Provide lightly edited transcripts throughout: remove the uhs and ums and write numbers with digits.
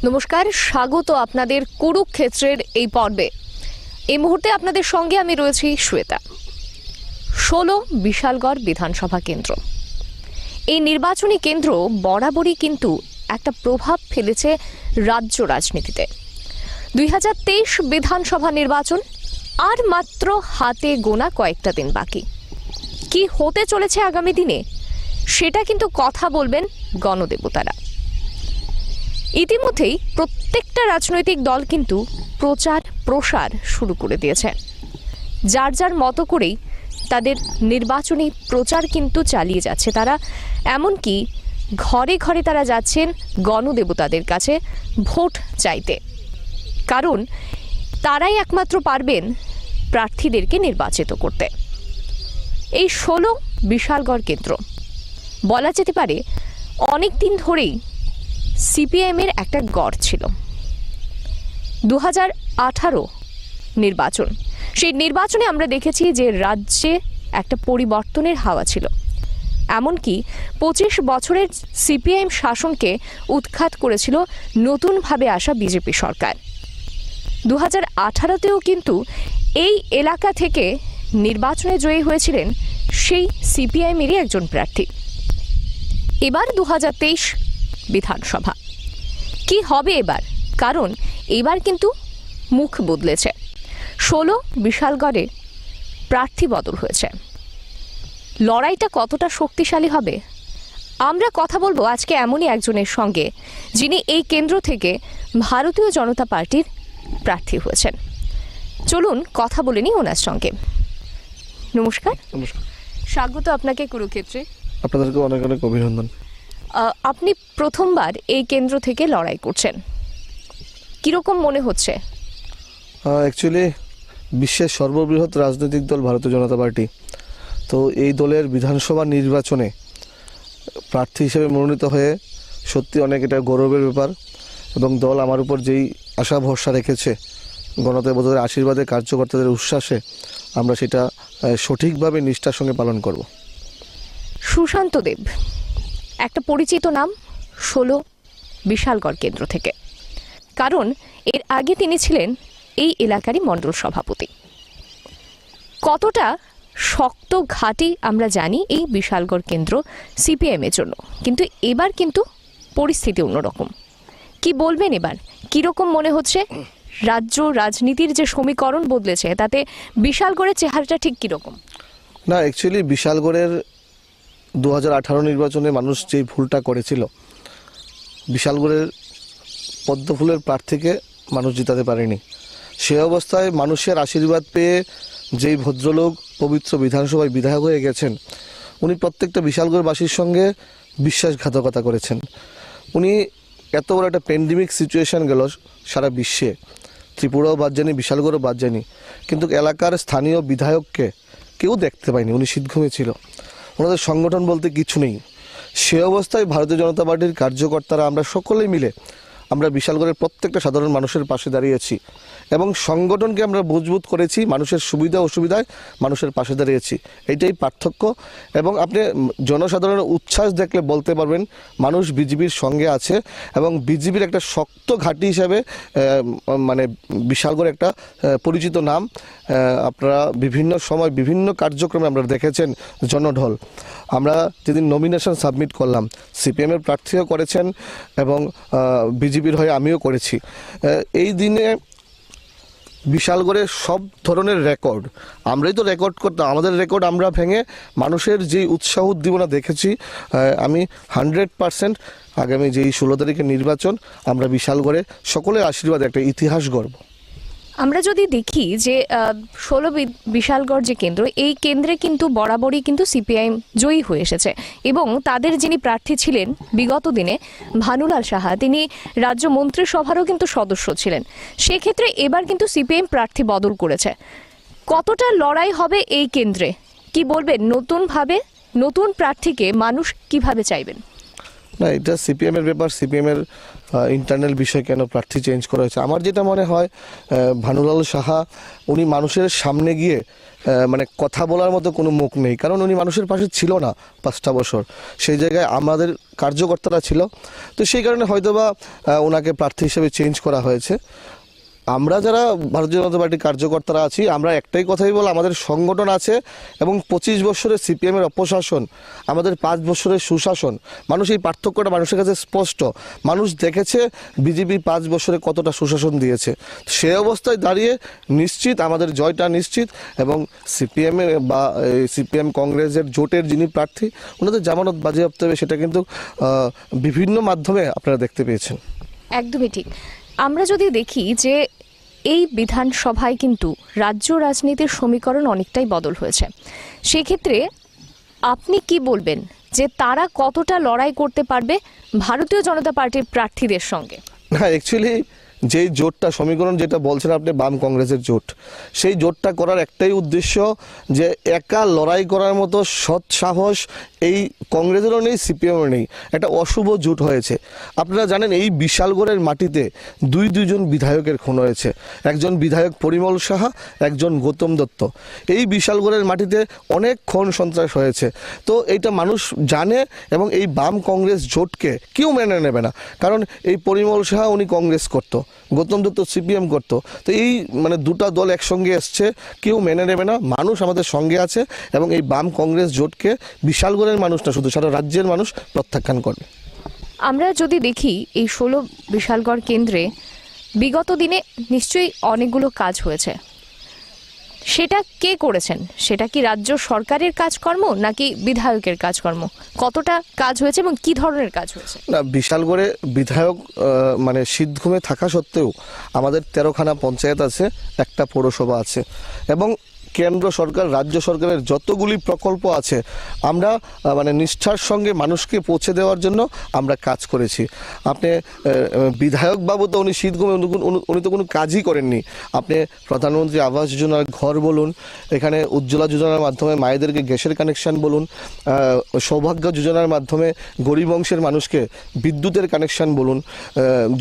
নমস্কার, স্বাগত আপনাদের কুরুক্ষেত্রের এই পর্বে। এই মুহূর্তে আপনাদের সঙ্গে আমি রয়েছি শ্বেতা। 16 বিশালগড় বিধানসভা কেন্দ্র। এই নির্বাচনী কেন্দ্র বরাবরই কিন্তু একটা প্রভাব ফেলেছে রাজ্য রাজনীতিতে। 2023 বিধানসভা নির্বাচন আর মাত্র হাতে গোনা কয়েকটা দিন বাকি। কি হতে চলেছে আগামী দিনে সেটা কিন্তু কথা বলবেন গণদেবতারা। ইতিমধ্যেই প্রত্যেকটা রাজনৈতিক দল কিন্তু প্রচার প্রসার শুরু করে দিয়েছে। যার যার মতো করেই তাদের নির্বাচনী প্রচার কিন্তু চালিয়ে যাচ্ছে তারা। এমনকি ঘরে ঘরে তারা যাচ্ছেন গণদেবতাদের কাছে ভোট চাইতে, কারণ তারাই একমাত্র পারবেন প্রার্থীদেরকে নির্বাচিত করতে। এই 16 বিশালগড় কেন্দ্র বলা যেতে পারে অনেক দিন ধরেই সিপিএমের একটা গড় ছিল। 2018 নির্বাচন, সেই নির্বাচনে আমরা দেখেছি যে রাজ্যে একটা পরিবর্তনের হাওয়া ছিল। এমনকি 25 বছরের সিপিএম শাসনকে উৎখাত করেছিল নতুনভাবে আসা বিজেপি সরকার। 2018তেও কিন্তু এই এলাকা থেকে নির্বাচনে জয়ী হয়েছিলেন সেই সিপিআইএমেরই একজন প্রার্থী। এবার 2023 বিধানসভা কি হবে এবার, কারণ এবার কিন্তু মুখ বদলেছে। 16 বিশালগড়ে প্রার্থী বদল হয়েছে। লড়াইটা কতটা শক্তিশালী হবে আমরা কথা বলবো আজকে এমনই একজনের সঙ্গে, যিনি এই কেন্দ্র থেকে ভারতীয় জনতা পার্টির প্রার্থী হয়েছেন। চলুন কথা বলে নিই ওনার সঙ্গে। নমস্কার। নমস্কার, স্বাগত আপনাকে কুরুক্ষেত্রে। আপনাদেরকে অনেক অনেক অভিনন্দন। আপনি প্রথমবার এই কেন্দ্র থেকে লড়াই করছেন, কিরকম মনে হচ্ছে? অ্যাকচুয়ালি বিশ্বের সর্ববৃহৎ রাজনৈতিক দল ভারতীয় জনতা পার্টি, তো এই দলের বিধানসভা নির্বাচনে প্রার্থী হিসেবে মনোনীত হয়ে সত্যি অনেক এটা গৌরবের ব্যাপার। এবং দল আমার উপর যেই আশা ভরসা রেখেছে, গণদেবতাদের আশীর্বাদে, কার্যকর্তাদের উচ্ছ্বাসে আমরা সেটা সঠিকভাবে নিষ্ঠার সঙ্গে পালন করব। সুশান্ত দেব একটা পরিচিত নাম 16 বিশালগড় কেন্দ্র থেকে, কারণ এর আগে তিনি ছিলেন এই এলাকারই মণ্ডল সভাপতি। কতটা শক্ত ঘাঁটি আমরা জানি এই বিশালগড় কেন্দ্র সিপিএমের জন্য, কিন্তু এবার কিন্তু পরিস্থিতি অন্যরকম। কি বলবেন এবার, কিরকম মনে হচ্ছে? রাজ্য রাজনীতির যে সমীকরণ বদলেছে তাতে বিশালগড়ের চেহারাটা ঠিক কীরকম? না, অ্যাকচুয়ালি বিশালগড়ের 2018 নির্বাচনে মানুষ যেই ভুলটা করেছিল, বিশালগড়ের পদ্মফুলের প্রার্থীকে মানুষ জিতাতে পারেনি। সে অবস্থায় মানুষের আশীর্বাদ পেয়ে যেই ভদ্রলোক পবিত্র বিধানসভায় বিধায়ক হয়ে গেছেন, উনি প্রত্যেকটা বিশালগড়বাসীর সঙ্গে বিশ্বাসঘাতকতা করেছেন। উনি এত বড় একটা প্যান্ডেমিক সিচুয়েশন গেল সারা বিশ্বে, ত্রিপুরাও বাদ যায়নি, বিশালগড়ও বাদ যায়নি, কিন্তু এলাকার স্থানীয় বিধায়ককে কেউ দেখতে পায়নি। উনি শীতঘুমে ছিল, ওনাদের সংগঠন বলতে কিছু নেই। সে অবস্থায় ভারতীয় জনতা পার্টির কার্যকর্তারা আমরা সকলেই মিলে আমরা বিশালগড়ের প্রত্যেকটা সাধারণ মানুষের পাশে দাঁড়িয়েছি এবং সংগঠনকে আমরা মজবুত করেছি। মানুষের সুবিধা অসুবিধায় মানুষের পাশে দাঁড়িয়েছি, এইটাই পার্থক্য। এবং আপনি জনসাধারণের উচ্ছ্বাস দেখলে বলতে পারবেন মানুষ বিজেপির সঙ্গে আছে এবং বিজেপির একটা শক্ত ঘাঁটি হিসাবে মানে বিশালগড় একটা পরিচিত নাম। আপনারা বিভিন্ন সময় বিভিন্ন কার্যক্রমে আমরা দেখেছেন জনঢল। আমরা যেদিন নমিনেশন সাবমিট করলাম, সিপিএমের প্রার্থীও করেছেন এবং বিজেপির হয়ে আমিও করেছি। এই দিনে বিশালগড়ে সব ধরনের রেকর্ড আমরাই তো রেকর্ড করতাম, আমাদের রেকর্ড আমরা ভেঙে মানুষের যেই উৎসাহ উদ্দীপনা দেখেছি, আমি 100% আগামী যেই 16 তারিখের নির্বাচন আমরা বিশালগড়ে সকলের আশীর্বাদে একটা ইতিহাস গড়ব। আমরা যদি দেখি যে 16 বিশালগড় যে কেন্দ্র, এই কেন্দ্রে কিন্তু বরাবরই কিন্তু সিপিআইএম জয়ী হয়ে এসেছে এবং তাদের যিনি প্রার্থী ছিলেন বিগত দিনে ভানুলাল সাহা, তিনি রাজ্য মন্ত্রিসভারও কিন্তু সদস্য ছিলেন। সেক্ষেত্রে এবার কিন্তু সিপিআইএম প্রার্থী বদল করেছে। কতটা লড়াই হবে এই কেন্দ্রে, কি বলবেন? নতুনভাবে নতুন প্রার্থীকে মানুষ কিভাবে চাইবেন? না, এটা সিপিএমের ব্যাপার, সিপিএমের ইন্টারনাল বিষয়, কেন প্রার্থী চেঞ্জ করা হয়েছে। আমার যেটা মনে হয়, ভানুলাল সাহা উনি মানুষের সামনে গিয়ে মানে কথা বলার মতো কোনো মুখ নেই, কারণ উনি মানুষের পাশে ছিল না 5টা বছর। সেই জায়গায় আমাদের কার্যকর্তারা ছিল, তো সেই কারণে হয়তোবা ওনাকে প্রার্থী হিসেবে চেঞ্জ করা হয়েছে। আমরা যারা ভারতীয় জনতা পার্টির কার্যকর্তারা আছি, আমরা একটাই কথাই বল, আমাদের সংগঠন আছে এবং 25 বছরের সিপিএমের অপশাসন, আমাদের 5 বছরের সুশাসন, মানুষ এই পার্থক্যটা মানুষের কাছে স্পষ্ট। মানুষ দেখেছে বিজেপি 5 বছরে কতটা সুশাসন দিয়েছে। সে অবস্থায় দাঁড়িয়ে নিশ্চিত আমাদের জয়টা নিশ্চিত, এবং সিপিএম বা সিপিএম কংগ্রেসের জোটের যিনি প্রার্থী, ওনাদের জামানত বাজেয়াপ্ত হবে, সেটা কিন্তু বিভিন্ন মাধ্যমে আপনারা দেখতে পেয়েছেন। একদমই ঠিক। আমরা যদি দেখি যে এই বিধানসভায় কিন্তু রাজ্য রাজনীতির সমীকরণ অনেকটাই বদল হয়েছে, সেক্ষেত্রে আপনি কি বলবেন যে তারা কতটা লড়াই করতে পারবে ভারতীয় জনতা পার্টির প্রার্থীদের সঙ্গে? না, অ্যাকচুয়ালি যেই জোটটা সমীকরণ যেটা বলছেন আপনি, বাম কংগ্রেসের জোট, সেই জোটটা করার একটাই উদ্দেশ্য যে একা লড়াই করার মতো সৎ সাহস এই কংগ্রেসেরও নেই, সিপিএমেরও নেই। একটা অশুভ জোট হয়েছে। আপনারা জানেন এই বিশালগড়ের মাটিতে দুজন বিধায়কের খুন হয়েছে, একজন বিধায়ক পরিমল সাহা, একজন গৌতম দত্ত। এই বিশালগড়ের মাটিতে অনেক খুন সন্ত্রাস হয়েছে। তো এইটা মানুষ জানে, এবং এই বাম কংগ্রেস জোটকে কেউ মেনে নেবে না, কারণ এই পরিমল সাহা উনি কংগ্রেস করতো, গৌতম দত্ত সিপিএম করতো। তো এই মানে দুটা দল একসঙ্গে এসছে, কেউ মেনে নেবে না। মানুষ আমাদের সঙ্গে আছে, এবং এই বাম কংগ্রেস জোটকে বিশালগড়ের মানুষ না, শুধু সারা রাজ্যের মানুষ প্রত্যাখ্যান করবে। আমরা যদি দেখি এই 16 বিশালগড় কেন্দ্রে বিগত দিনে নিশ্চয়ই অনেকগুলো কাজ হয়েছে, সেটা কে করেছেন? সেটা কি রাজ্য সরকারের কাজকর্ম নাকি বিধায়কের কাজকর্ম? কতটা কাজ হয়েছে এবং কি ধরনের কাজ হয়েছে? না, বিশালগড়ে বিধায়ক মানে শীতঘুমে থাকা সত্ত্বেও আমাদের 13খানা পঞ্চায়েত আছে, একটা পৌরসভা আছে, এবং কেন্দ্র সরকার রাজ্য সরকারের যতগুলি প্রকল্প আছে আমরা মানে নিষ্ঠার সঙ্গে মানুষকে পৌঁছে দেওয়ার জন্য আমরা কাজ করেছি। আপনি বিধায়ক বাবু তো উনি শীতঘুমে উনি তো কোনো কাজই করেননি। আপনি প্রধানমন্ত্রী আবাস যোজনার ঘর বলুন, এখানে উজ্জ্বলা যোজনার মাধ্যমে মায়েদেরকে গ্যাসের কানেকশান বলুন, সৌভাগ্য যোজনার মাধ্যমে গরিব অংশের মানুষকে বিদ্যুতের কানেকশান বলুন,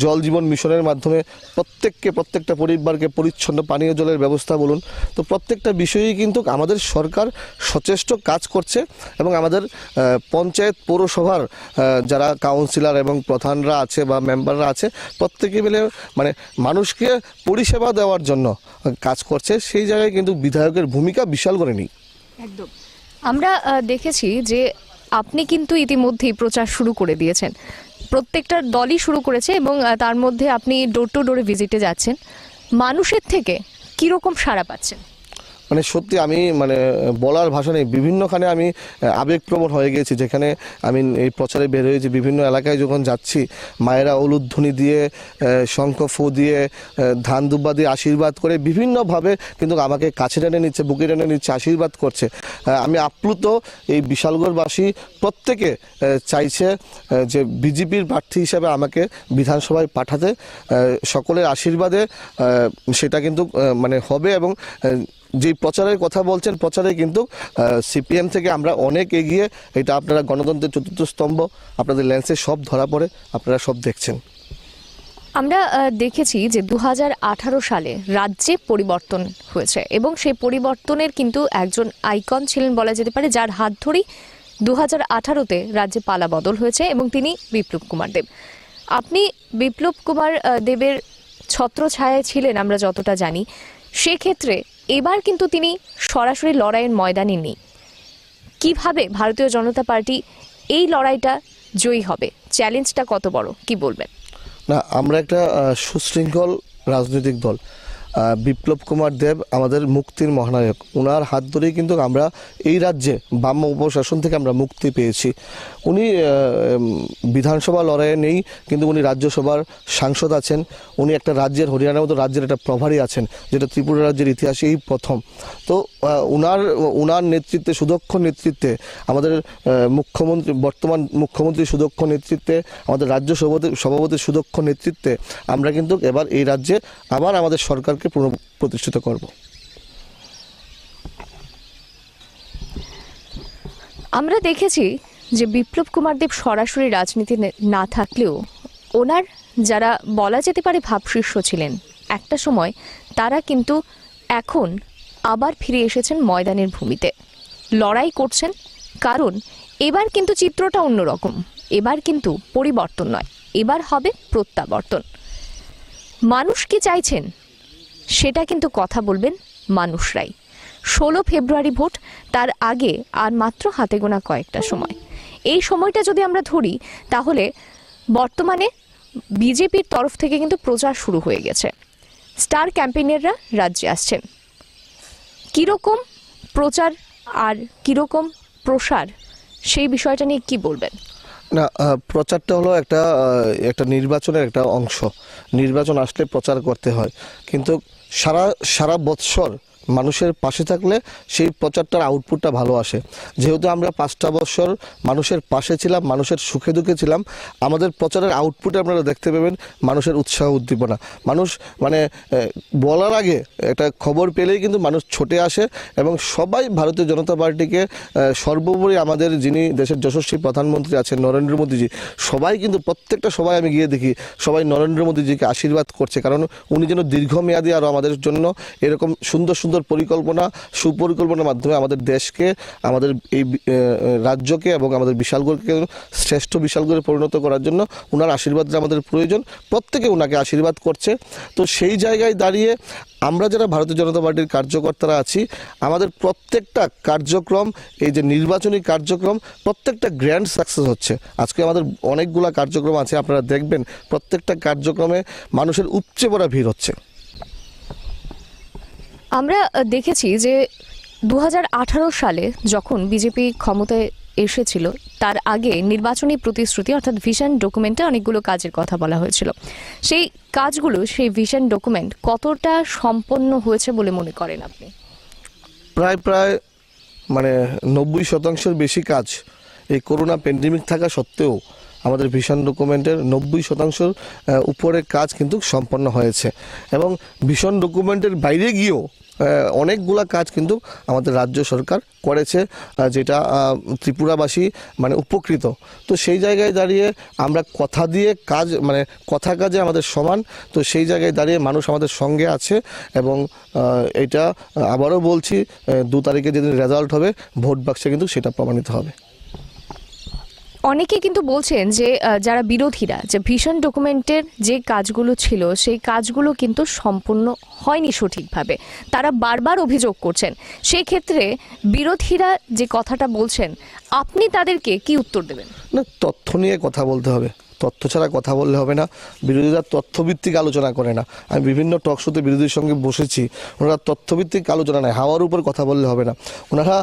জল জীবন মিশনের মাধ্যমে প্রত্যেকটা পরিবারকে পরিচ্ছন্ন পানীয় জলের ব্যবস্থা বলুন। তো প্রত্যেকটা বিষয়েই কিন্তু আমাদের সরকার সচেষ্ট কাজ করছে, এবং আমাদের পঞ্চায়েত পৌরসভার যারা কাউন্সিলর এবং প্রধানরা আছে বা মেম্বাররা আছে, প্রত্যেকে মিলে মানে মানুষকে পরিষেবা দেওয়ার জন্য কাজ করছে। সেই জায়গায় কিন্তু বিধায়কের ভূমিকা বিশাল করে নেই। একদম। আমরা দেখেছি যে আপনি কিন্তু ইতিমধ্যেই প্রচার শুরু করে দিয়েছেন, প্রত্যেকটা দলই শুরু করেছে, এবং তার মধ্যে আপনি ডোর টু ডোরে ভিজিটে যাচ্ছেন। মানুষের থেকে কীরকম সাড়া পাচ্ছেন? মানে সত্যি আমি মানে বলার ভাষা নেই। বিভিন্নখানে আমি আবেগপ্রবণ হয়ে গেছি, যেখানে আমি এই প্রচারে বের হয়েছি। বিভিন্ন এলাকায় যখন যাচ্ছি, মায়েরা উলুধ্বনি দিয়ে, শঙ্খ ফু দিয়ে, ধান দুব্বা দিয়ে আশীর্বাদ করে বিভিন্নভাবে কিন্তু আমাকে কাছে টেনে নিচ্ছে, বুকে টেনে নিচ্ছে, আশীর্বাদ করছে। আমি আপ্লুত। এই বিশালগড়বাসী প্রত্যেকে চাইছে যে বিজেপির প্রার্থী হিসাবে আমাকে বিধানসভায় পাঠাতে। সকলের আশীর্বাদে সেটা কিন্তু মানে হবে, এবং যে প্রচারের কথা বলছেন, প্রচারে কিন্তু সিপিএম থেকে আমরা অনেক এগিয়ে। এটা আপনারা গণতন্ত্রের চতুর্থ স্তম্ভ, আপনাদের লেন্সে সব ধরা পড়ে, আপনারা সব দেখছেন। আমরা দেখেছি যে 2018 সালে রাজ্যে পরিবর্তন হয়েছে, এবং সেই পরিবর্তনের কিন্তু একজন আইকন ছিলেন বলা যেতে পারে, যার হাত ধরেই 2018-তে রাজ্যে পালা বদল হয়েছে, এবং তিনি বিপ্লব কুমার দেব। আপনি বিপ্লব কুমার দেবের ছত্রছায়ায় ছিলেন আমরা যতটা জানি। সেক্ষেত্রে এবার কিন্তু তিনি সরাসরি লড়াইয়ের ময়দানে নেই। কিভাবে ভারতীয় জনতা পার্টি এই লড়াইটা জয়ী হবে? চ্যালেঞ্জটা কত বড়, কি বলবেন? না, আমরা একটা সুশৃঙ্খল রাজনৈতিক দল। বিপ্লব কুমার দেব আমাদের মুক্তির মহানায়ক। ওনার হাত ধরেই কিন্তু আমরা এই রাজ্যে বাম উপশাসন থেকে আমরা মুক্তি পেয়েছি। উনি বিধানসভা লড়াইয়ে নেই, কিন্তু উনি রাজ্যসভার সাংসদ আছেন। উনি একটা রাজ্যের, হরিয়ানার মতো রাজ্যের একটা প্রভারী আছেন, যেটা ত্রিপুরা রাজ্যের ইতিহাসে এই প্রথম। তো ওনার নেতৃত্বে, সুদক্ষ নেতৃত্বে, আমাদের মুখ্যমন্ত্রী, বর্তমান মুখ্যমন্ত্রী সুদক্ষ নেতৃত্বে, আমাদের রাজ্য সভাপতির সুদক্ষ নেতৃত্বে আমরা কিন্তু এবার এই রাজ্যে আবার আমাদের সরকারকে পুনঃপ্রতিষ্ঠিত করব। আমরা দেখেছি যে বিপ্লব কুমার দেব সরাসরি রাজনীতি না থাকলেও ওনার যারা বলা যেতে পারে ভাবশিষ্য ছিলেন একটা সময়, তারা কিন্তু এখন আবার ফিরে এসেছেন ময়দানের ভূমিতে, লড়াই করছেন। কারণ এবার কিন্তু চিত্রটা অন্যরকম, এবার কিন্তু পরিবর্তন নয়, এবার হবে প্রত্যাবর্তন। মানুষ কি চাইছেন সেটা কিন্তু কথা বলবেন মানুষরাই। 16 ফেব্রুয়ারি ভোট, তার আগে আর মাত্র হাতে গোনা কয়েকটা সময়। এই সময়টা যদি আমরা ধরি তাহলে বর্তমানে বিজেপির তরফ থেকে কিন্তু প্রচার শুরু হয়ে গেছে, স্টার ক্যাম্পেইনাররা রাজ্যে আসছেন। কীরকম প্রচার আর কীরকম প্রসার, সেই বিষয়টা নিয়ে কি বলবেন? না, প্রচারটা হলো একটা নির্বাচনের একটা অংশ। নির্বাচন আসলে প্রচার করতে হয়, কিন্তু সারা বৎসর মানুষের পাশে থাকলে সেই প্রচারটার আউটপুটটা ভালো আসে। যেহেতু আমরা 5টা বছর মানুষের পাশে ছিলাম, মানুষের সুখে দুঃখে ছিলাম, আমাদের প্রচারের আউটপুটে আপনারা দেখতে পাবেন মানুষের উৎসাহ উদ্দীপনা। মানুষ মানে বলার আগে একটা খবর পেলেই কিন্তু মানুষ ছুটে আসে, এবং সবাই ভারতীয় জনতা পার্টিকে, সর্বোপরি আমাদের যিনি দেশের যশস্বী প্রধানমন্ত্রী আছেন নরেন্দ্র মোদীজি, সবাই কিন্তু প্রত্যেকটা সবাই আমি গিয়ে দেখি সবাই নরেন্দ্র মোদীজিকে আশীর্বাদ করছে, কারণ উনি যেন দীর্ঘমেয়াদী আরও আমাদের জন্য এরকম সুন্দর সুন্দর পরিকল্পনা, সুপরিকল্পনার মাধ্যমে আমাদের দেশকে, আমাদের এই রাজ্যকে এবং আমাদের বিশালগড়কে শ্রেষ্ঠ বিশালগড়ে পরিণত করার জন্য ওনার আশীর্বাদটা আমাদের প্রয়োজন। প্রত্যেকে ওনাকে আশীর্বাদ করছে। তো সেই জায়গায় দাঁড়িয়ে আমরা যারা ভারতীয় জনতা পার্টির কার্যকর্তারা আছি, আমাদের প্রত্যেকটা কার্যক্রম, এই যে নির্বাচনী কার্যক্রম, প্রত্যেকটা গ্র্যান্ড সাকসেস হচ্ছে। আজকে আমাদের অনেকগুলা কার্যক্রম আছে, আপনারা দেখবেন প্রত্যেকটা কার্যক্রমে মানুষের উপচে পড়া ভিড় হচ্ছে। আমরা দেখেছি যে 2018 সালে যখন বিজেপি ক্ষমতায় এসেছিল, তার আগে নির্বাচনী প্রতিশ্রুতি অর্থাৎ ভিশন ডকুমেন্টে অনেকগুলো কাজের কথা বলা হয়েছিল। সেই কাজগুলো, সেই ভিশন ডকুমেন্ট কতটা সম্পন্ন হয়েছে বলে মনে করেন আপনি? প্রায় মানে 90% বেশি কাজ এই করোনা প্যান্ডেমিক থাকা সত্ত্বেও আমাদের ভিশন ডকুমেন্টের 90% উপরে কাজ কিন্তু সম্পন্ন হয়েছে, এবং ভিশন ডকুমেন্টের বাইরে গিয়েও অনেকগুলা কাজ কিন্তু আমাদের রাজ্য সরকার করেছে, যেটা ত্রিপুরাবাসী মানে উপকৃত। তো সেই জায়গায় দাঁড়িয়ে আমরা কথা দিয়ে কাজ, মানে কথা কাজে আমাদের সমান। তো সেই জায়গায় দাঁড়িয়ে মানুষ আমাদের সঙ্গে আছে, এবং এটা আবারও বলছি, 2 তারিখে যেদিন রেজাল্ট হবে ভোট বাক্সে কিন্তু সেটা প্রমাণিত হবে। অনেকে কিন্তু বলছেন যে যারা বিরোধীরা, যে ভিশন ডকুমেন্টের যে কাজগুলো ছিল সেই কাজগুলো কিন্তু সম্পূর্ণ হয়নি সঠিকভাবে, তারা বারবার অভিযোগ করছেন। সেই ক্ষেত্রে বিরোধীরা যে কথাটা বলছেন, আপনি তাদেরকে কি উত্তর দেবেন? না, তথ্য নিয়ে কথা বলতে হবে, তথ্য ছাড়া কথা বললে হবে না। বিরোধীরা তথ্যভিত্তিক আলোচনা করে না। আমি বিভিন্ন টক শোতে বিরোধীর সঙ্গে বসেছি, ওনারা তথ্যভিত্তিক আলোচনা নেয়, হাওয়ার উপর কথা বললে হবে না। ওনারা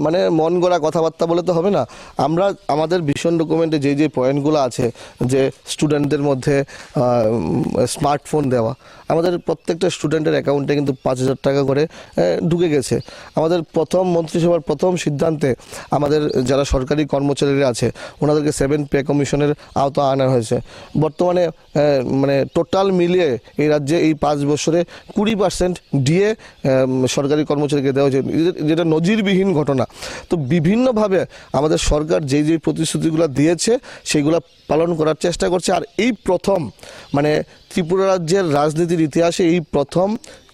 মানে মন গড়া কথাবার্তা বলে তো হবে না। আমরা আমাদের ভিশন ডকুমেন্টে যে পয়েন্টগুলো আছে, যে স্টুডেন্টদের মধ্যে স্মার্টফোন দেওয়া, আমাদের প্রত্যেকটা স্টুডেন্টের অ্যাকাউন্টে কিন্তু 5,000 টাকা করে ঢুকে গেছে। আমাদের প্রথম মন্ত্রিসভার প্রথম সিদ্ধান্তে আমাদের যারা সরকারি কর্মচারীরা আছে ওনাদেরকে 7 পে কমিশনের আওতা আনা হয়েছে। বর্তমানে মানে টোটাল মিলিয়ে এই রাজ্যে এই 5 বছরে 20% ডিএ সরকারি কর্মচারীকে দেওয়া হয়েছে, যেটা নজিরবিহীন ঘটনা। তো বিভিন্নভাবে আমাদের সরকার যেই প্রতিশ্রুতিগুলো দিয়েছে সেইগুলো পালন করার চেষ্টা করছে। আর এই প্রথম মানে ত্রিপুরা রাজ্যের রাজনীতির ইতিহাসে এই প্রথম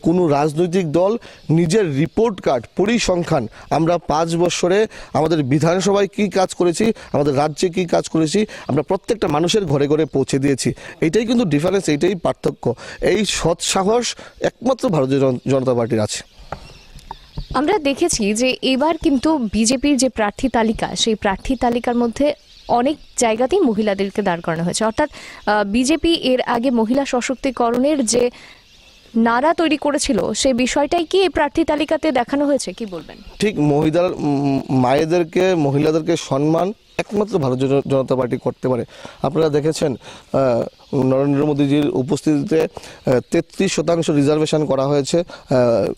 কোনো রাজনৈতিক দল নিজের রিপোর্ট কার্ড, পরিসংখ্যান, আমরা 5 বছরে আমাদের বিধানসভায় কী কাজ করেছি, আমাদের রাজ্যে কী কাজ করেছি, আমরা প্রত্যেকটা মানুষের ঘরে ঘরে পৌঁছে দিয়েছি। এইটাই কিন্তু ডিফারেন্স, এইটাই পার্থক্য। এই সৎসাহস একমাত্র ভারতীয় জনতা পার্টির আছে। আমরা দেখেছি যে এবার কিন্তু বিজেপির যে প্রার্থী তালিকা, সেই প্রার্থী তালিকার মধ্যে অনেক জায়গাতেই মহিলাদেরকে দাঁড় করানো হয়েছে। অর্থাৎ বিজেপি এর আগে মহিলা সশক্তিকরণের যে নারা তৈরি করেছিল, সেই বিষয়টাই কি এই প্রার্থী তালিকাতে দেখানো হয়েছে, কি বলবেন? ঠিক, মহিলাদেরকে সম্মান একমাত্র ভারতীয় জনতা পার্টি করতে পারে। আপনারা দেখেছেন নরেন্দ্র মোদীজির উপস্থিতিতে 33% রিজার্ভেশন করা হয়েছে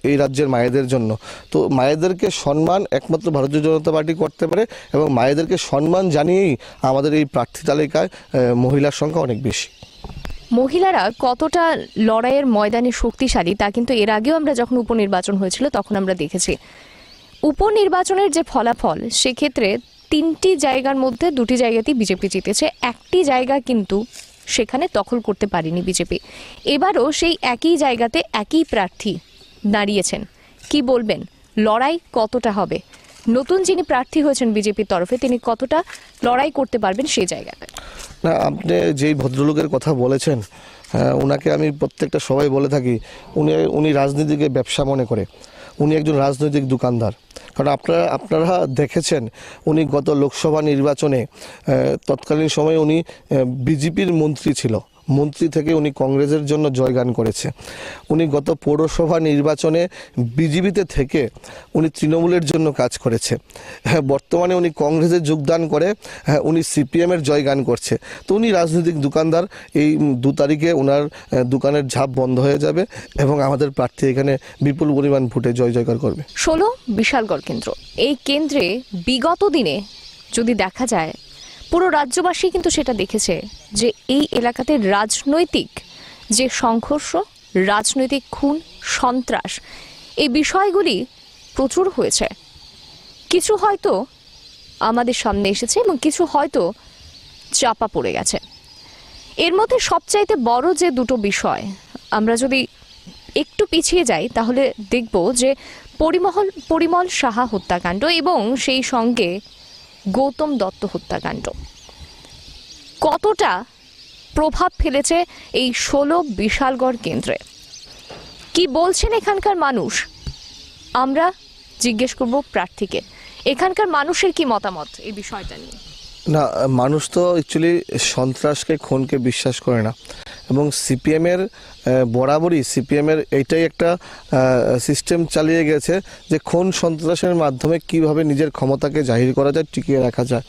এই রাজ্যের মায়েদের জন্য। তো মায়েদেরকে সম্মান একমাত্র ভারতীয় জনতা পার্টি করতে পারে, এবং মায়েদেরকে সম্মান জানিয়েই আমাদের এই প্রার্থী তালিকায় মহিলার সংখ্যা অনেক বেশি। মহিলারা কতটা লড়াইয়ের ময়দানে শক্তিশালী তা কিন্তু এর আগেও আমরা যখন উপনির্বাচন হয়েছিল তখন আমরা দেখেছি। উপনির্বাচনের যে ফলাফল, সেক্ষেত্রে তিনটি জায়গার মধ্যে দুটি জায়গাতেই বিজেপি জিতেছে, একটি জায়গা কিন্তু সেখানে দখল করতে পারেনি বিজেপি। এবারও সেই একই জায়গাতে একই প্রার্থী দাঁড়িয়েছেন, কি বলবেন লড়াই কতটা হবে? নতুন যিনি প্রার্থী হয়েছেন বিজেপির তরফে তিনি কতটা লড়াই করতে পারবেন সেই জায়গাতে? না, আপনি যেই ভদ্রলোকের কথা বলেছেন, ওনাকে আমি প্রত্যেকটা সবাই বলে থাকি, উনি রাজনীতিকে ব্যবসা মনে করে, উনি একজন রাজনৈতিক দোকানদার। কারণ আপনারা দেখেছেন উনি গত লোকসভা নির্বাচনে তৎকালীন সময়ে উনি বিজেপির মন্ত্রী ছিল, মন্ত্রী থেকে উনি কংগ্রেসের জন্য জয়গান করেছে। উনি গত পৌরসভা নির্বাচনে বিজেপিতে থেকে উনি তৃণমূলের জন্য কাজ করেছে। বর্তমানে উনি কংগ্রেসে যোগদান করে উনি সিপিএমের জয়গান করছে। তো উনি রাজনৈতিক দোকানদার। এই 2 তারিখে ওনার দোকানের ঝাঁপ বন্ধ হয়ে যাবে এবং আমাদের প্রার্থী এখানে বিপুল পরিমাণ ভোটে জয় জয়কার করবে। 16 বিশালগড় কেন্দ্র, এই কেন্দ্রে বিগত দিনে যদি দেখা যায় পুরো রাজ্যবাসী কিন্তু সেটা দেখেছে যে এই এলাকাতে রাজনৈতিক যে সংঘর্ষ, রাজনৈতিক খুন সন্ত্রাস, এই বিষয়গুলি প্রচুর হয়েছে। কিছু হয়তো আমাদের সামনে এসেছে এবং কিছু হয়তো চাপা পড়ে গেছে। এর মধ্যে সবচাইতে বড় যে দুটো বিষয়, আমরা যদি একটু পিছিয়ে যাই তাহলে দেখব যে পরিমল সাহা হত্যাকাণ্ড এবং সেই সঙ্গে গৌতম দত্ত হত্যাকাণ্ড কতটা প্রভাব ফেলেছে এই 16 বিশালগড় কেন্দ্রে। কি বলছেন এখানকার মানুষ, আমরা জিজ্ঞেস করব প্রার্থীকে। এখানকার মানুষের কি মতামত এই বিষয়টা নিয়ে? না, মানুষ তো অ্যাকচুয়ালি সন্ত্রাসকে খুনকে বিশ্বাস করে না এবং সিপিএমের বরাবরই সিপিএমের এইটাই একটা সিস্টেম চালিয়ে গেছে যে খুন সন্ত্রাসের মাধ্যমে কিভাবে নিজের ক্ষমতাকে জাহির করা যায়, টিকিয়ে রাখা যায়।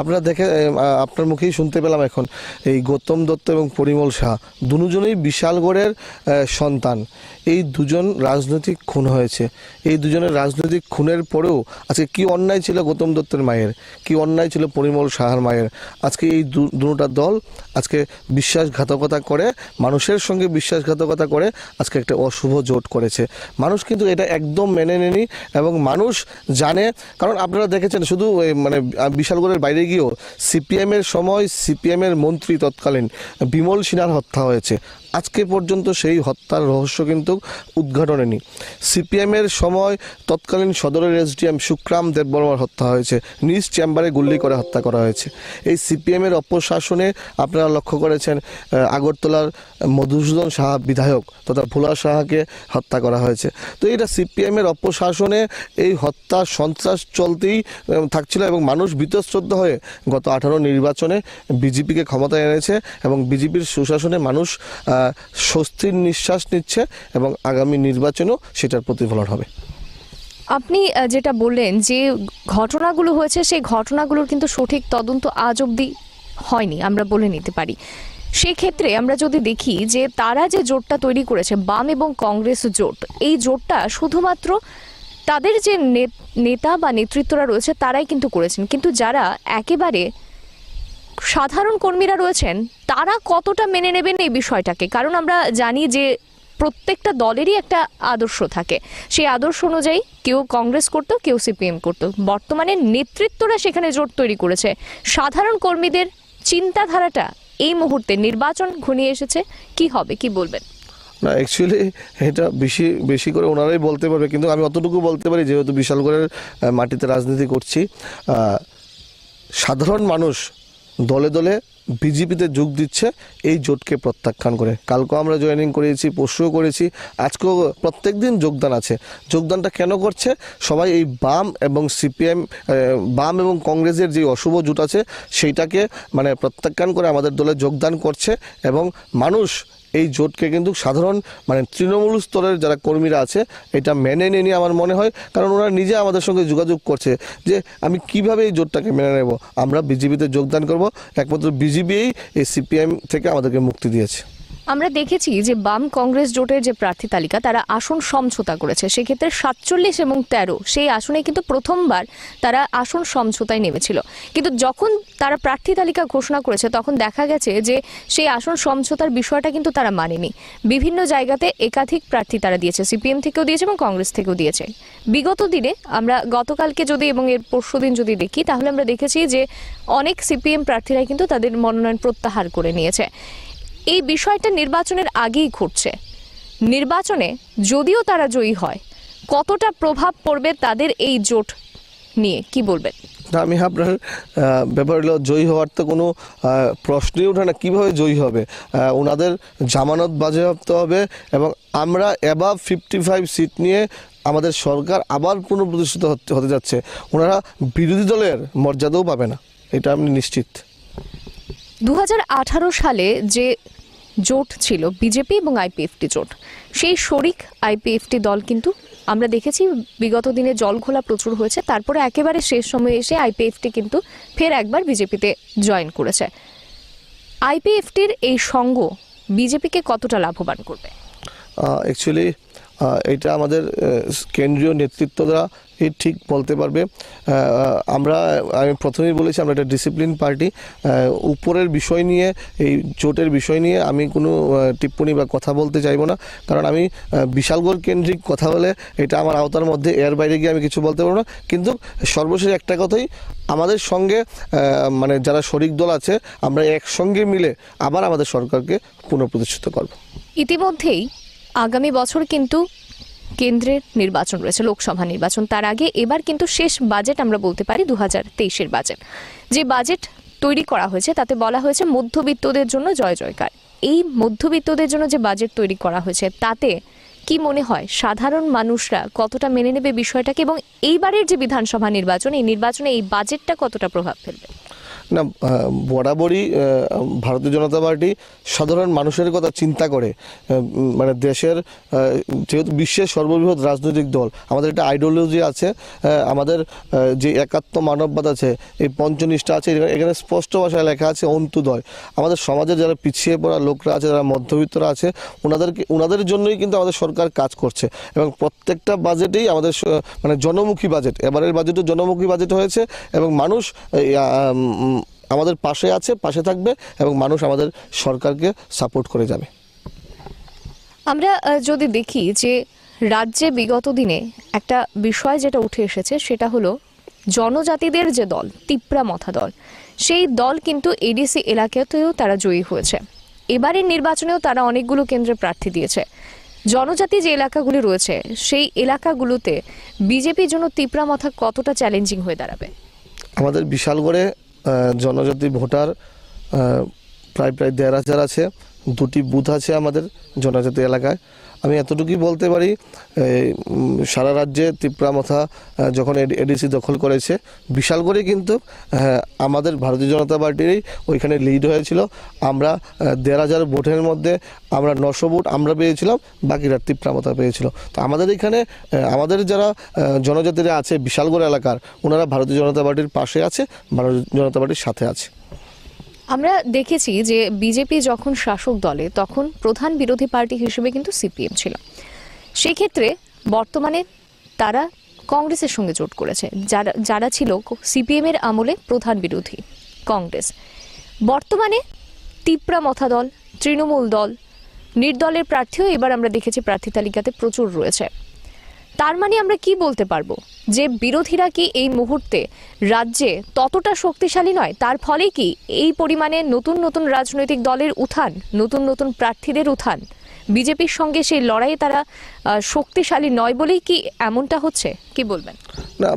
আপনারা দেখে আপনার মুখেই শুনতে পেলাম এখন এই গৌতম দত্ত এবং পরিমল সাহা দুজনেই বিশালগড়ের সন্তান। এই দুজন রাজনৈতিক খুন হয়েছে। এই দুজনের রাজনৈতিক খুনের পরেও আজকে কি অন্যায় ছিল গৌতম দত্তের মায়ের, কি অন্যায় ছিল পরিমল সাহার মায়ের। আজকে এই দুটা দল আজকে বিশ্বাসঘাতকতা করে, মানুষের সঙ্গে বিশ্বাসঘাতকতা করে আজকে একটা অশুভ জোট করেছে। মানুষ কিন্তু এটা একদম মেনে নেয়নি এবং মানুষ জানে। কারণ আপনারা দেখেছেন শুধু মানে বিশালগড়ের বাইরে গিয়েও সিপিএমের সময় সিপিএমের মন্ত্রী তৎকালীন বিমল সিনহার হত্যা হয়েছে। আজকে পর্যন্ত সেই হত্যার রহস্য কিন্তু উদ্ঘাটন হয়নি। সিপিএমের সময় তৎকালীন সদরের এসডিএম সুক্রাম দেববর্মার হত্যা হয়েছে, নিজ চেম্বারে গুলি করে হত্যা করা হয়েছে। এই সিপিএমের অপশাসনে আপনারা লক্ষ্য করেছেন আগরতলার মধুসূদন সাহা বিধায়ক তথা ভোলা সাহাকে হত্যা করা হয়েছে। তো এটা সিপিএমের অপশাসনে এই হত্যা সন্ত্রাস চলতেই থাকছিল এবং মানুষ বীতশ্রদ্ধ হয়ে গত 18 নির্বাচনে বিজেপিকে ক্ষমতায় এনেছে এবং বিজেপির সুশাসনে মানুষ স্বস্তির নিঃশ্বাস নিচ্ছে এবং আগামী নির্বাচনেও সেটার প্রতিফলন হবে। আপনি যেটা বললেন যে ঘটনাগুলো হয়েছে সেই ঘটনাগুলোর কিন্তু সঠিক তদন্ত আজ অবধি হয়নি, আমরা বলে নিতে পারি। সেক্ষেত্রে আমরা যদি দেখি যে তারা যে জোটটা তৈরি করেছে বাম এবং কংগ্রেস জোট, এই জোটটা শুধুমাত্র তাদের যে নেতা বা নেতৃত্বরা রয়েছে তারাই কিন্তু করেছেন, কিন্তু যারা একেবারে সাধারণ কর্মীরা রয়েছেন তারা কতটা মেনে নেবেন এই বিষয়টাকে? কারণ আমরা জানি যে প্রত্যেকটা দলেরই একটা আদর্শ থাকে, সেই আদর্শ অনুযায়ী কেউ কংগ্রেস করতো, কেউ সিপিএম করতো। বর্তমানে নেতৃত্বরা সেখানে জোট তৈরি করেছে। সাধারণ কর্মীদের চিন্তাধারাটা এই মুহূর্তে নির্বাচন ঘনিয়ে এসেছে, কি হবে, কি বলবেন? না, অ্যাকচুয়ালি এটা বেশি করে ওনারাই বলতে পারবে, কিন্তু আমি অতটুকু বলতে পারি যেহেতু বিশালগড়ের মাটিতে রাজনীতি করছি, সাধারণ মানুষ দলে দলে বিজেপিতে যোগ দিচ্ছে এই জোটকে প্রত্যাখ্যান করে। কালকেও আমরা জয়েনিং করেছি, পরশুও করেছি, আজকেও প্রত্যেক দিন যোগদান আছে। যোগদানটা কেন করছে? সবাই এই বাম এবং সিপিএম, বাম এবং কংগ্রেসের যে অশুভ জোট আছে সেইটাকে মানে প্রত্যাখ্যান করে আমাদের দলে যোগদান করছে এবং মানুষ এই জোটকে কিন্তু সাধারণ মানে তৃণমূল স্তরের যারা কর্মীরা আছে এটা মেনে নেয়নি আমার মনে হয়। কারণ ওরা নিজে আমাদের সঙ্গে যোগাযোগ করছে যে আমি কিভাবে এই জোটটাকে মেনে নেব, আমরা বিজেপিতে যোগদান করব। একমাত্র বিজেপিই এই সিপিএম থেকে আমাদেরকে মুক্তি দিয়েছে। আমরা দেখেছি যে বাম কংগ্রেস জোটের যে প্রার্থী তালিকা তারা আসন সমঝোতা করেছে, সেক্ষেত্রে 47 এবং 13 সেই আসনে কিন্তু প্রথমবার তারা আসন সমঝোতায় নেমেছিল, কিন্তু যখন তারা প্রার্থী তালিকা ঘোষণা করেছে তখন দেখা গেছে যে সেই আসন সমঝোতার বিষয়টা কিন্তু তারা মানেনি। বিভিন্ন জায়গাতে একাধিক প্রার্থী তারা দিয়েছে, সিপিএম থেকেও দিয়েছে এবং কংগ্রেস থেকেও দিয়েছে। বিগত দিনে আমরা গতকালকে যদি এবং এর পরশুদিন যদি দেখি তাহলে আমরা দেখেছি যে অনেক সিপিএম প্রার্থীরাই কিন্তু তাদের মনোনয়ন প্রত্যাহার করে নিয়েছে। এই বিষয়টা নির্বাচনের আগেই ঘটছে। নির্বাচনে যদিও তারা জয়ী হয়, কতটা প্রভাব পড়বে তাদের এই জোট নিয়ে কি বলবেন? আমি আপনার ব্যাপার হলো জয়ী হওয়ার তো কোনো প্রশ্নই ওঠে না। কীভাবে জয়ী হবে? ওনাদের জামানত বাজেয়াপ্ত হবে এবং আমরা অ্যাবাভ 55 সিট নিয়ে আমাদের সরকার আবার পুনঃপ্রতিষ্ঠিত হতে যাচ্ছে। ওনারা বিরোধী দলের মর্যাদাও পাবে না, এটা আমি নিশ্চিত। 2018 সালে যে জোট ছিল বিজেপি এবং আইপিএফটি জোট, সেই শরিক আইপিএফটি দল কিন্তু আমরা দেখেছি বিগত দিনে জলঘোলা প্রচুর হয়েছে, তারপরে একেবারে শেষ সময়ে এসে আইপিএফটি কিন্তু ফের একবার বিজেপিতে জয়েন করেছে। আইপিএফটির এই সঙ্গ বিজেপিকে কতটা লাভবান করবে? অ্যাকচুয়ালি এটা আমাদের কেন্দ্রীয় নেতৃত্বরা ঠিক বলতে পারবে। আমি প্রথমেই বলেছি আমরা একটা ডিসিপ্লিন পার্টি। উপরের বিষয় নিয়ে, এই জোটের বিষয় নিয়ে আমি কোনো টিপ্পণী বা কথা বলতে চাইবো না, কারণ আমি বিশালগড় কেন্দ্রিক কথা বলে এটা আমার আওতার মধ্যে, এর বাইরে গিয়ে আমি কিছু বলতে পারবো না। কিন্তু সর্বশেষ একটা কথাই, আমাদের সঙ্গে মানে যারা শরিক দল আছে আমরা একসঙ্গে মিলে আবার আমাদের সরকারকে পুনঃপ্রতিষ্ঠিত করব। ইতিমধ্যেই আগামী বছর কিন্তু কেন্দ্রের নির্বাচন রয়েছে, লোকসভা নির্বাচন। তার আগে এবার কিন্তু শেষ বাজেট আমরা বলতে পারি 2023-এর বাজেট। যে বাজেট তৈরি করা হয়েছে তাতে বলা হয়েছে মধ্যবিত্তদের জন্য জয় জয়কার। এই মধ্যবিত্তদের জন্য যে বাজেট তৈরি করা হয়েছে তাতে কি মনে হয় সাধারণ মানুষরা কতটা মেনে নেবে বিষয়টাকে, এবং এইবারের যে বিধানসভা নির্বাচন, এই নির্বাচনে এই বাজেটটা কতটা প্রভাব ফেলবে? না, বরাবরই ভারতীয় জনতা পার্টি সাধারণ মানুষের কথা চিন্তা করে। মানে দেশের, যেহেতু বিশ্বের সর্ববৃহৎ রাজনৈতিক দল, আমাদের একটা আইডিওলজি আছে, আমাদের যে একাত্ম মানববাদ আছে, এই পঞ্চনিষ্ঠা আছে, এখানে স্পষ্ট ভাষায় লেখা আছে অন্ত্যোদয়। আমাদের সমাজে যারা পিছিয়ে পড়া লোকরা আছে, যারা মধ্যবিত্তরা আছে, ওনাদের জন্যই কিন্তু আমাদের সরকার কাজ করছে। এবং প্রত্যেকটা বাজেটেই আমাদের মানে জনমুখী বাজেট, এবারের বাজেটও জনমুখী বাজেট হয়েছে এবং মানুষ আমাদের পাশে আছে, পাশে থাকবে এবং মানুষ আমাদের সরকারকে সাপোর্ট করে যাবে। আমরা যদি দেখি যে রাজ্যে বিগত দিনে একটা বিষয় যেটা উঠে এসেছে সেটা হলো জনজাতিদের যে দল, তিপ্রামথা দল, সেই দল কিন্তু এডিসি এলাকাতেও তারা জয়ী হয়েছে। এবারের নির্বাচনেও তারা অনেকগুলো কেন্দ্রে প্রার্থী দিয়েছে। জনজাতি যে এলাকাগুলি রয়েছে সেই এলাকাগুলোতে বিজেপির জন্য তিপ্রামথা কতটা চ্যালেঞ্জিং হয়ে দাঁড়াবে? আমাদের বিশালগড়ে জনজাতি ভোটার প্রায় 1,500 আছে। 2টি বুথ আছে আমাদের জনজাতি এলাকায়। আমি এতটুকুই বলতে পারি, সারা রাজ্যে তিপ্রামথা যখন এডিসি দখল করেছে, বিশালগড়ে কিন্তু আমাদের ভারতীয় জনতা পার্টিরই ওইখানে লিড হয়েছিল। আমরা 1,500 ভোটের মধ্যে আমরা 900 ভোট আমরা পেয়েছিলাম, বাকিরা তিপ্রামথা পেয়েছিল। তো আমাদের এখানে আমাদের যারা জনজাতিরা আছে বিশালগড় এলাকার, ওনারা ভারতীয় জনতা পার্টির পাশে আছে, ভারতীয় জনতা পার্টির সাথে আছে। আমরা দেখেছি যে বিজেপি যখন শাসক দলে তখন প্রধান বিরোধী পার্টি হিসেবে কিন্তু সিপিএম ছিল। সেক্ষেত্রে বর্তমানে তারা কংগ্রেসের সঙ্গে জোট করেছে, যারা ছিল সিপিএম এর আমলে প্রধান বিরোধী কংগ্রেস। বর্তমানে তিপ্রামথা দল, তৃণমূল দল, নির্দলের প্রার্থীও এবার আমরা দেখেছি প্রার্থী তালিকাতে প্রচুর রয়েছে। তার মানে আমরা কি বলতে পারবো যে বিরোধীরা কি এই মুহূর্তে রাজ্যে ততটা শক্তিশালী নয়? তার ফলে কি এই পরিমাণে নতুন নতুন রাজনৈতিক দলের উত্থান, নতুন নতুন প্রার্থীদের উত্থান, বিজেপির সঙ্গে সেই লড়াইয়ে তারা শক্তিশালী নয় বলেই কি এমনটা হচ্ছে? কি বলবেন? না,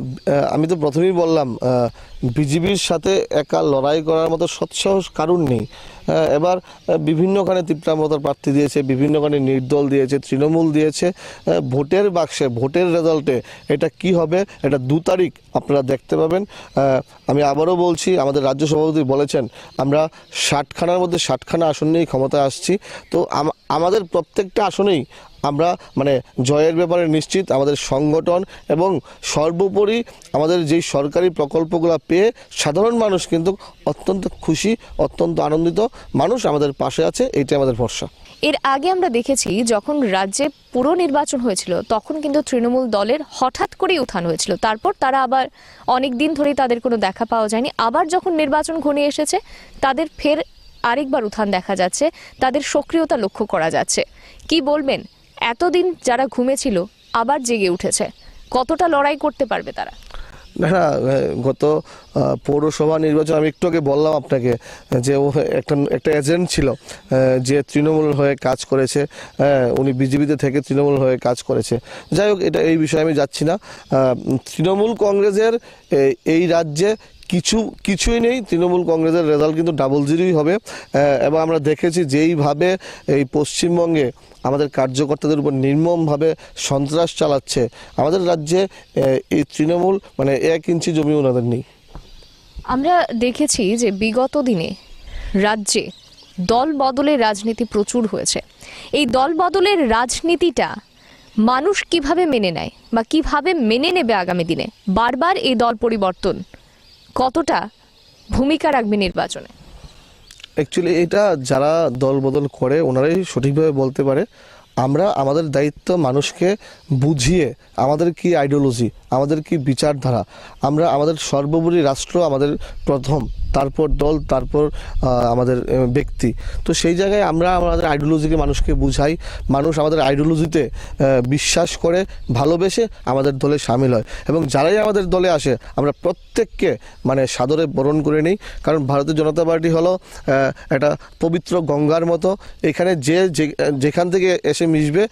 আমি তো প্রথমেই বললাম বিজেপির সাথে একা লড়াই করার মতো সৎসাহস কারণ নেই। এবার বিভিন্নখানে তিপ্রামথার প্রার্থী দিয়েছে, বিভিন্নখানে নির্দল দিয়েছে, তৃণমূল দিয়েছে। ভোটের বাক্সে, ভোটের রেজাল্টে এটা কি হবে, এটা 2 তারিখ আপনারা দেখতে পাবেন। আমি আবারও বলছি, আমাদের রাজ্য সভাপতি বলেছেন আমরা 60খানার মধ্যে 60খানা আসন নিয়েই ক্ষমতায় আসছি। তো আমাদের প্রত্যেকটা আসনেই আমরা মানে জয়ের ব্যাপারে নিশ্চিত। আমাদের সংগঠন এবং সর্বোপরি আমাদের যেই সরকারি প্রকল্পগুলো পেয়ে সাধারণ মানুষ কিন্তু অত্যন্ত খুশি, অত্যন্ত আনন্দিত। মানুষ আমাদের পাশে আছে, এইটাই আমাদের ভরসা। এর আগে আমরা দেখেছি যখন রাজ্যে পুরো নির্বাচন হয়েছিল তখন কিন্তু তৃণমূল দলের হঠাৎ করেই উত্থান হয়েছিল, তারপর তারা আবার অনেক দিন ধরেই তাদের কোনো দেখা পাওয়া যায়নি। আবার যখন নির্বাচন ঘনিয়ে এসেছে তাদের ফের আরেকবার উত্থান দেখা যাচ্ছে, তাদের সক্রিয়তা লক্ষ্য করা যাচ্ছে। কি বলবেন, এতদিন যারা ঘুমেছিল আবার জেগে উঠেছে, কতটা লড়াই করতে পারবে তারা? না, গত পৌরসভা নির্বাচন আমি একটু আগে বললাম আপনাকে যে ও একটা এজেন্ট ছিল যে তৃণমূল হয়ে কাজ করেছে, উনি বিজেপিতে থেকে তৃণমূল হয়ে কাজ করেছে। যাই হোক, এই বিষয়ে আমি যাচ্ছি না। তৃণমূল কংগ্রেসের এই রাজ্যে কিছুই নেই। তৃণমূল কংগ্রেসের রেজাল্ট কিন্তু ডাবল জিরোই হবে। এবং আমরা দেখেছি যেইভাবে এই পশ্চিমবঙ্গে আমাদের কার্যকর্তাদের উপর নির্মমভাবে সন্ত্রাস চালাচ্ছে, আমাদের রাজ্যে এই তৃণমূল মানে 1 ইঞ্চি জমি ওনাদের নেই। আমরা দেখেছি যে বিগত দিনে রাজ্যে দল বদলের রাজনীতি প্রচুর হয়েছে। এই দল বদলের রাজনীতিটা মানুষ কিভাবে মেনে নেয় বা কিভাবে মেনে নেবে আগামী দিনে? বারবার এই দল পরিবর্তন কতটা ভূমিকা রাখবে নির্বাচনে? অ্যাকচুয়ালি এটা যারা দল বদল করে ওনারাই সঠিকভাবে বলতে পারে। আমরা আমাদের দায়িত্ব মানুষকে বুঝিয়ে আমাদের কি আইডিওলজি, আমাদের কি বিচারধারা, আমরা আমাদের সর্বোপরি রাষ্ট্র আমাদের প্রথম, তারপর দল, তারপর আমাদের ব্যক্তি। তো সেই জায়গায় আমরা আমাদের আইডিওলজিকে মানুষকে বুঝাই। মানুষ আমাদের আইডিওলজিতে বিশ্বাস করে, ভালোবেসে আমাদের দলে সামিল হয়। এবং যারাই আমাদের দলে আসে আমরা প্রত্যেককে মানে সাদরে বরণ করে নিই। কারণ ভারতীয় জনতা পার্টি হলো একটা পবিত্র গঙ্গার মতো, এখানে যেখান থেকে এসে মিশবে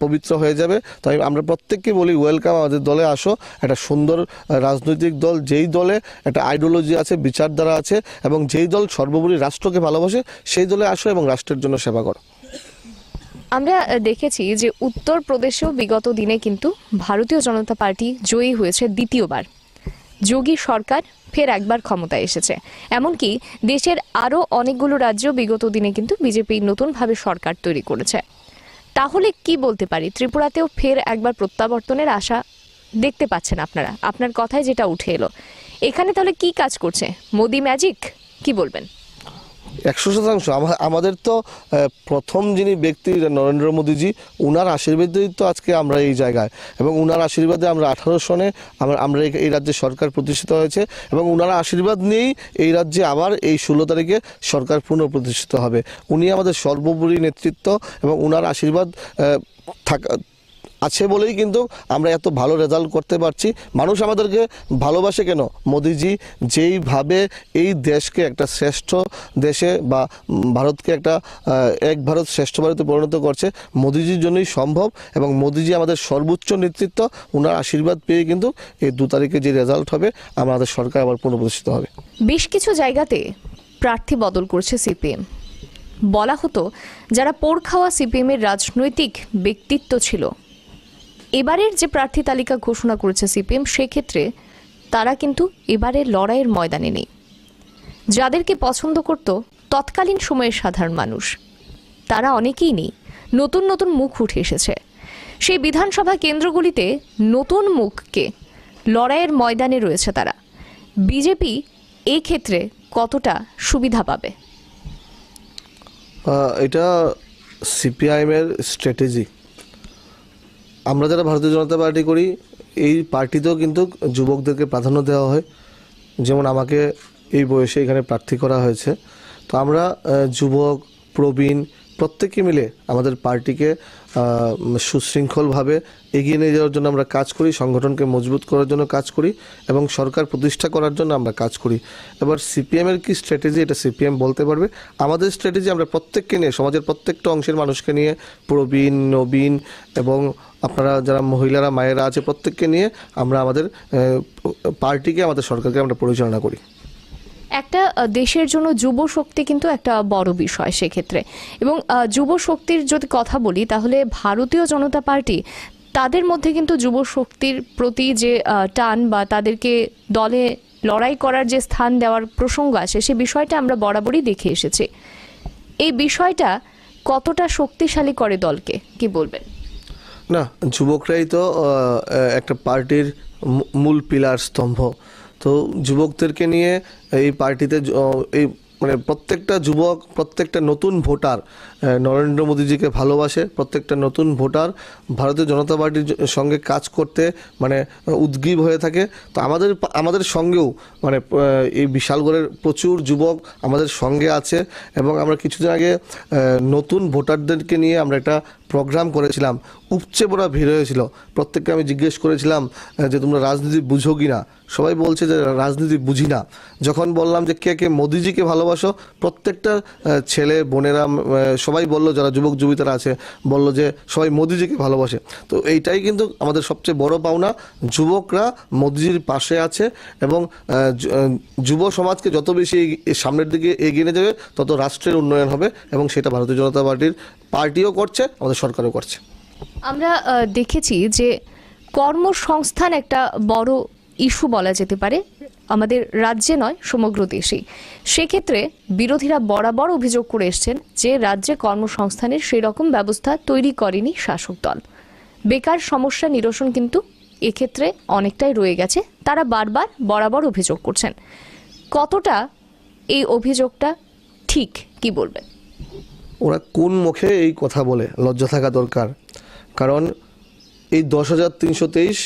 পবিত্র হয়ে যাবে। তাই আমরা প্রত্যেককে বলি ওয়েলকাম, আমাদের দলে আসো। একটা সুন্দর রাজনৈতিক দল, যেই দলে একটা আইডিওলজি আছে, বিচারধারা আছে, এবং যেই দল সর্বোপরি রাষ্ট্রকে ভালোবাসে, সেই দলে আসো এবং রাষ্ট্রের জন্য সেবা করো। আমরা দেখেছি যে উত্তরপ্রদেশেও বিগত দিনে কিন্তু ভারতীয় জনতা পার্টি জয়ী হয়েছে দ্বিতীয়বার। যোগী সরকার ফের একবার ক্ষমতায় এসেছে। এমনকি দেশের আরও অনেকগুলো রাজ্য বিগত দিনে কিন্তু বিজেপি নতুনভাবে সরকার তৈরি করেছে। তাহলে কি বলতে পারি, ত্রিপুরাতেও ফের একবার প্রত্যাবর্তনের আশা দেখতে পাচ্ছেন আপনারা? আপনার কথায় যেটা উঠে এলো, এখানে তাহলে কি কাজ করছে? মোদি ম্যাজিক, কি বলবেন? 100%। আমাদের তো প্রথম যিনি ব্যক্তি নরেন্দ্র মোদীজি, উনার আশীর্বাদেই তো আজকে আমরা এই জায়গায়, এবং উনার আশীর্বাদে আমরা 18 সনে আমরা এই রাজ্যে সরকার প্রতিষ্ঠিত হয়েছে, এবং উনার আশীর্বাদ নিয়েই এই রাজ্যে আবার এই 16 তারিখে সরকার পুনঃপ্রতিষ্ঠিত হবে। উনি আমাদের সর্বোপরি নেতৃত্ব, এবং উনার আশীর্বাদ আছে বলেই কিন্তু আমরা এত ভালো রেজাল্ট করতে পারছি। মানুষ আমাদেরকে ভালোবাসে কেন? মোদিজি যেইভাবে এই দেশকে একটা শ্রেষ্ঠ দেশে বা ভারতকে একটা এক ভারত শ্রেষ্ঠ ভারতে পরিণত করছে, মোদিজির জন্যই সম্ভব। এবং মোদিজি আমাদের সর্বোচ্চ নেতৃত্ব, ওনার আশীর্বাদ পেয়ে কিন্তু এই 2 তারিখে যে রেজাল্ট হবে, আমাদের সরকার আবার পুনঃপ্রতিষ্ঠিত হবে। বেশ কিছু জায়গাতে প্রার্থী বদল করছে সিপিএম। বলা হতো যারা পোড় খাওয়া সিপিএমের রাজনৈতিক ব্যক্তিত্ব ছিল, এবারের যে প্রার্থী তালিকা ঘোষণা করেছে সিপিএম, সেক্ষেত্রে তারা কিন্তু এবারের লড়াইয়ের ময়দানে নেই। যাদেরকে পছন্দ করত তৎকালীন সময়ের সাধারণ মানুষ, তারা অনেকেই নেই। নতুন নতুন মুখ উঠে এসেছে। সেই বিধানসভা কেন্দ্রগুলিতে নতুন মুখকে লড়াইয়ের ময়দানে রয়েছে তারা। বিজেপি এই ক্ষেত্রে কতটা সুবিধা পাবে? এটা সিপিআইএমের স্ট্র্যাটেজি। আমরা যারা ভারতীয় জনতা পার্টি করি, এই পার্টিতেও কিন্তু যুবকদেরকে প্রাধান্য দেওয়া হয়। যেমন আমাকে এই বয়সে এখানে প্রার্থী করা হয়েছে। তো আমরা যুবক, প্রবীণ প্রত্যেকে মিলে আমাদের পার্টিকে সুশৃঙ্খলভাবে এগিয়ে নিয়ে যাওয়ার জন্য আমরা কাজ করি, সংগঠনকে মজবুত করার জন্য কাজ করি, এবং সরকার প্রতিষ্ঠা করার জন্য আমরা কাজ করি। এবার সিপিএমের কি স্ট্র্যাটেজি, এটা সিপিএম বলতে পারবে। আমাদের স্ট্র্যাটেজি আমরা প্রত্যেককে নিয়ে, সমাজের প্রত্যেকটা অংশের মানুষকে নিয়ে, প্রবীণ, নবীন এবং আপনারা যারা মহিলারা, মায়েরা আছে, প্রত্যেককে নিয়ে আমরা আমাদের পার্টিকে, আমাদের সরকারকে আমরা পরিচালনা করি। একটা দেশের জন্য যুব শক্তি কিন্তু একটা বড় বিষয় সেক্ষেত্রে। এবং যুব শক্তির যদি কথা বলি, তাহলে ভারতীয় জনতা পার্টি তাদের মধ্যে কিন্তু যুব শক্তির প্রতি যে টান বা তাদেরকে দলে লড়াই করার যে স্থান দেওয়ার প্রসঙ্গ আসে, সে বিষয়টা আমরা বরাবরই দেখে এসেছি। এই বিষয়টা কতটা শক্তিশালী করে দলকে, কি বলবেন? না, যুবকরাই তো একটা পার্টির মূল পিলার স্তম্ভ। তো যুবকদেরকে নিয়ে এই পার্টিতে এই মানে প্রত্যেকটা যুবক, প্রত্যেকটা নতুন ভোটার নরেন্দ্র মোদীজিকে ভালোবাসে, প্রত্যেকটা নতুন ভোটার ভারতীয় জনতা পার্টির সঙ্গে কাজ করতে মানে উদ্গ্রীব হয়ে থাকে। তো আমাদের সঙ্গেও মানে এই বিশালগড়ের প্রচুর যুবক আমাদের সঙ্গে আছে, এবং আমরা কিছুদিন আগে নতুন ভোটারদেরকে নিয়ে আমরা একটা প্রোগ্রাম করেছিলাম। উপচে পড়া ভিড় হয়েছিল। প্রত্যেককে আমি জিজ্ঞেস করেছিলাম যে তোমরা রাজনীতি বুঝো কি না। সবাই বলছে যে রাজনীতি বুঝি না। যখন বললাম যে কে কে মোদিজিকে ভালোবাসো, প্রত্যেকটা ছেলে বোনেরা সবাই বললো, যারা যুবক যুবিতারা আছে বললো যে সবাই মোদিজিকে ভালোবাসে। তো এইটাই কিন্তু আমাদের সবচেয়ে বড় পাওনা। যুবকরা মোদিজির পাশে আছে, এবং যুব সমাজকে যত বেশি সামনের দিকে এগিয়ে নিয়ে যাবে তত রাষ্ট্রের উন্নয়ন হবে, এবং সেটা ভারতীয় জনতা পার্টিও করছে, আমাদের সরকারও করছে। আমরা দেখেছি যে কর্মসংস্থান একটা বড় ইস্যু বলা যেতে পারে, আমাদের রাজ্যে নয় সমগ্র দেশেই। সেক্ষেত্রে বিরোধীরা বরাবর অভিযোগ করে এসছেন যে রাজ্যে কর্মসংস্থানের সেই রকম ব্যবস্থা তৈরি করেনি শাসক দল। বেকার সমস্যা নিরসন কিন্তু এক্ষেত্রে অনেকটাই রয়ে গেছে, তারা বরাবর অভিযোগ করছেন। কতটা এই অভিযোগটা ঠিক, কি বলবেন? ওরা কোন মুখে এই কথা বলে? লজ্জা থাকা দরকার। কারণ এই 10,323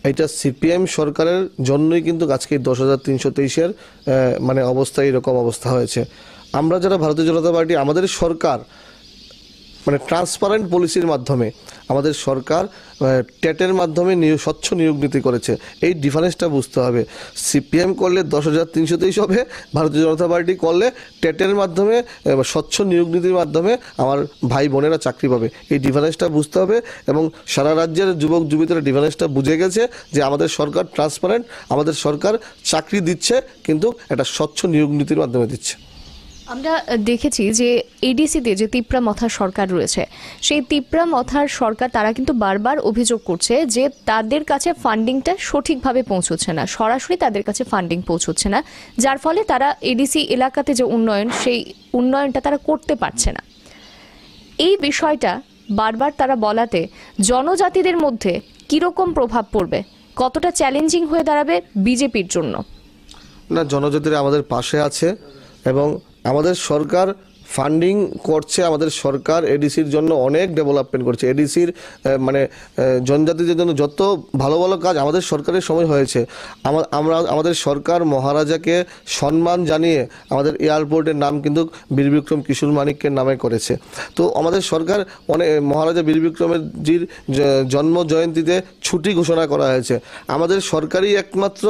এটা সিপিএম সরকারের জন্যই কিন্তু আজকে 10,323-এর মানে অবস্থা, এরকম অবস্থা হয়েছে। আমরা যারা ভারতীয় জনতা পার্টি, আমাদের সরকার মানে ট্রান্সপারেন্ট পলিসির মাধ্যমে আমাদের সরকার টেটের মাধ্যমে স্বচ্ছ নিয়োগ নীতি করেছে। এই ডিফারেন্সটা বুঝতে হবে। সিপিএম করলে 10,323 হবে, ভারতীয় জনতা পার্টি করলে টেটের মাধ্যমে স্বচ্ছ নিয়োগ নীতির মাধ্যমে আমার ভাই বোনেরা চাকরি পাবে। এই ডিফারেন্সটা বুঝতে হবে, এবং সারা রাজ্যের যুবক যুবতীরা ডিফারেন্সটা বুঝে গেছে যে আমাদের সরকার ট্রান্সপারেন্ট, আমাদের সরকার চাকরি দিচ্ছে কিন্তু একটা স্বচ্ছ নিয়োগ নীতির মাধ্যমে দিচ্ছে। আমরা দেখেছি যে এডিসিতে যে তিপ্রা মথার সরকার রয়েছে, সেই তিপ্রা মথার সরকার তারা কিন্তু বারবার অভিযোগ করছে যে তাদের কাছে ফান্ডিংটা সঠিকভাবে পৌঁছচ্ছে না, সরাসরি তাদের কাছে ফান্ডিং পৌঁছচ্ছে না, যার ফলে তারা এডিসি এলাকাতে যে উন্নয়ন, সেই উন্নয়নটা তারা করতে পারছে না। এই বিষয়টা বারবার তারা বলাতে জনজাতিদের মধ্যে কিরকম প্রভাব পড়বে, কতটা চ্যালেঞ্জিং হয়ে দাঁড়াবে বিজেপির জন্য? না, জনজাতিরা আমাদের পাশে আছে, এবং আমাদের সরকার ফান্ডিং করছে। আমাদের সরকার এডিসির জন্য অনেক ডেভেলপমেন্ট করছে। এডিসির মানে জনজাতিদের জন্য যত ভালো ভালো কাজ আমাদের সরকারের সময় হয়েছে। আমাদের সরকার মহারাজাকে সম্মান জানিয়ে আমাদের এয়ারপোর্টের নাম কিন্তু বীর বিক্রম কিশোর মানিক্যের নামে করেছে। তো আমাদের সরকার অনেক মহারাজা বীর বিক্রমের জির জন্ম জয়ন্তীতে ছুটি ঘোষণা করা হয়েছে। আমাদের সরকারই একমাত্র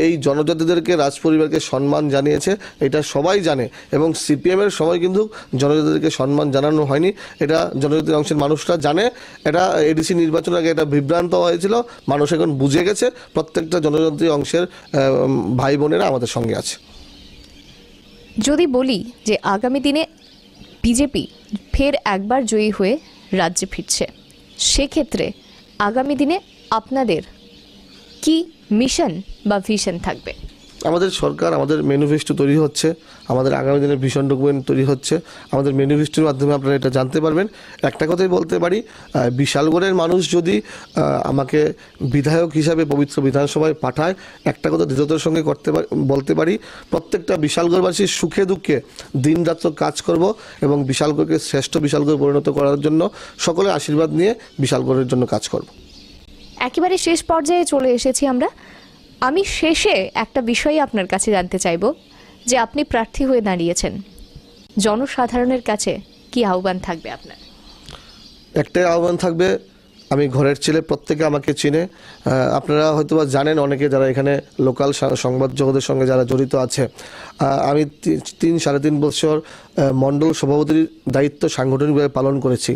এই জনজাতিদেরকে, রাজপরিবারকে সম্মান জানিয়েছে, এটা সবাই জানে। এবং সিপিএমের সময় কিন্তু জনজাতিদেরকে সম্মান জানানো হয়নি, এটা জনজাতির অংশের মানুষরা জানে। এটা এডিসি নির্বাচনের আগে এটা বিভ্রান্ত হয়েছিল, মানুষ এখন বুঝে গেছে। প্রত্যেকটা জনজাতি অংশের ভাই বোনেরা আমাদের সঙ্গে আছে। যদি বলি যে আগামী দিনে বিজেপি ফের একবার জয়ী হয়ে রাজ্যে ফিরছে, সেক্ষেত্রে আগামী দিনে আপনাদের কি মিশন বা ভিশন থাকবে? আমাদের সরকার, আমাদের ম্যানিফেস্টো তৈরি হচ্ছে, আমাদের আগামী দিনের ভিশন ডকুমেন্ট তৈরি হচ্ছে। আমাদের ম্যানিফেস্টোর মাধ্যমে আপনারা এটা জানতে পারবেন। একটা কথাই বলতে পারি, বিশালগড়ের মানুষ যদি আমাকে বিধায়ক হিসাবে পবিত্র বিধানসভায় পাঠায়, একটা কথা দৃঢ়তার সঙ্গে বলতে পারি, প্রত্যেকটা বিশালগড়বাসীর সুখে দুঃখে দিনরাত্র কাজ করব, এবং বিশালগড়কে শ্রেষ্ঠ বিশালগড় পরিণত করার জন্য সকলের আশীর্বাদ নিয়ে বিশালগড়ের জন্য কাজ করব। একেবারে শেষ পর্যায়ে চলে এসেছি আমরা। আমি শেষে একটা বিষয় আপনার কাছে জানতে চাইব যে আপনি প্রার্থী হয়ে দাঁড়িয়েছেন, জনসাধারণের কাছে কি আহ্বান থাকবে আপনার? একটাই আহ্বান থাকবে, আমি ঘরের ছেলে, প্রত্যেকে আমাকে চিনে। আপনারা হয়তোবা জানেন, অনেকে যারা এখানে লোকাল সংবাদ জগতের সঙ্গে যারা জড়িত আছে, আমি 3-3.5 বছর মণ্ডল সভাপতির দায়িত্ব সাংগঠনিকভাবে পালন করেছি।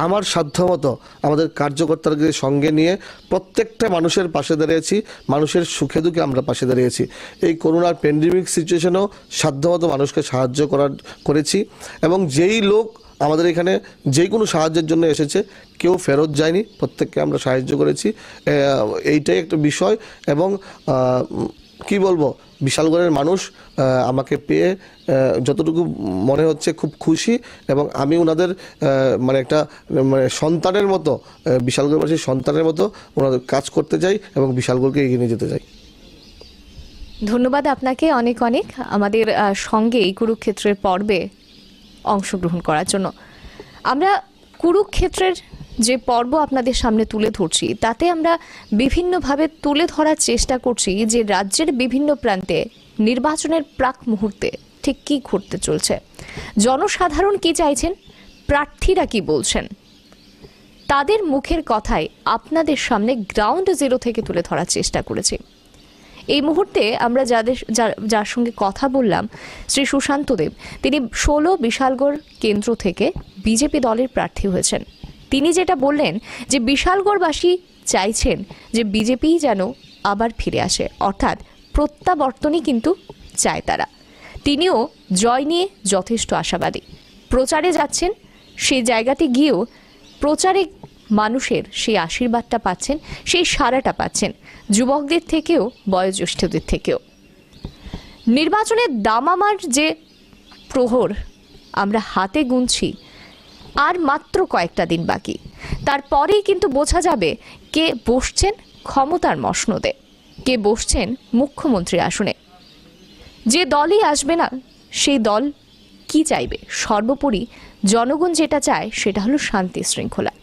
আমার সাধ্যমতো আমাদের কার্যকর্তাদের সঙ্গে নিয়ে প্রত্যেকটা মানুষের পাশে দাঁড়িয়েছি, মানুষের সুখে দুঃখে আমরা পাশে দাঁড়িয়েছি। এই করোনার প্যান্ডেমিক সিচুয়েশনেও সাধ্যমতো মানুষকে সাহায্য করেছি, এবং যেই লোক আমাদের এখানে যে কোনো সাহায্যের জন্য এসেছে কেউ ফেরত যায়নি, প্রত্যেককে আমরা সাহায্য করেছি। এইটাই একটা বিষয়। এবং কি বলবো, বিশালগড়ের মানুষ আমাকে পেয়ে যতটুকু মনে হচ্ছে খুব খুশি, এবং আমি ওনাদের মানে একটা মানে সন্তানের মতো, বিশালগড়বাসীর সন্তানের মতো ওনাদের কাজ করতে চাই এবং বিশালগড়কে এগিয়ে নিয়ে যেতে চাই। ধন্যবাদ আপনাকে অনেক অনেক আমাদের সঙ্গে এই কুরুক্ষেত্রের পর্বে অংশগ্রহণ করার জন্য। আমরা কুরুক্ষেত্রের যে পর্ব আপনাদের সামনে তুলে ধরছি তাতে আমরা বিভিন্নভাবে তুলে ধরার চেষ্টা করছি যে রাজ্যের বিভিন্ন প্রান্তে নির্বাচনের প্রাক মুহূর্তে ঠিক কী ঘটতে চলছে, জনসাধারণ কি চাইছেন, প্রার্থীরা কি বলছেন, তাদের মুখের কথাই আপনাদের সামনে গ্রাউন্ড জিরো থেকে তুলে ধরার চেষ্টা করেছি। এই মুহূর্তে আমরা যার সঙ্গে কথা বললাম, শ্রী সুশান্ত দেব, তিনি 16 বিশালগড় কেন্দ্র থেকে বিজেপি দলের প্রার্থী হয়েছেন। তিনি যেটা বললেন যে বিশালগড়বাসী চাইছেন যে বিজেপি যেন আবার ফিরে আসে, অর্থাৎ প্রত্যাবর্তনই কিন্তু চায় তারা। তিনিও জয় নিয়ে যথেষ্ট আশাবাদী, প্রচারে যাচ্ছেন, সেই জায়গাতে গিয়েও প্রচারে মানুষের সেই আশীর্বাদটা পাচ্ছেন, সেই সাড়াটা পাচ্ছেন যুবকদের থেকেও বয়োজ্যেষ্ঠদের থেকেও। নির্বাচনের দামামার যে প্রহর আমরা হাতে গুনছি, আর মাত্র কয়েকটা দিন বাকি, তারপরেই কিন্তু বোঝা যাবে কে বসছেন ক্ষমতার মসনদে, কে বসছেন মুখ্যমন্ত্রী আসনে। যে দলই আসবে না সেই দল কি চাইবে, সর্বোপরি জনগণ যেটা চায় সেটা হলো শান্তি শৃঙ্খলা।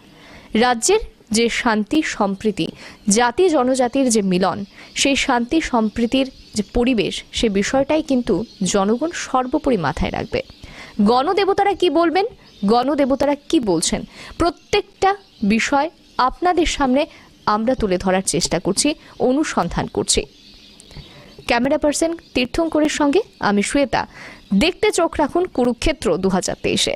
রাজ্যের যে শান্তি সম্প্রীতি, জাতি জনজাতির যে মিলন, সেই শান্তি সম্প্রীতির যে পরিবেশ, সে বিষয়টাই কিন্তু জনগণ সর্বোপরি মাথায় রাখবে। গণদেবতারা কি বলবেন, গণদেবতারা কি বলছেন, প্রত্যেকটা বিষয় আপনাদের সামনে আমরা তুলে ধরার চেষ্টা করছি, অনুসন্ধান করছি। ক্যামেরা পার্সন তীর্থঙ্করের সঙ্গে আমি শ্বেতা। দেখতে চোখ রাখুন কুরুক্ষেত্র 2023-এ।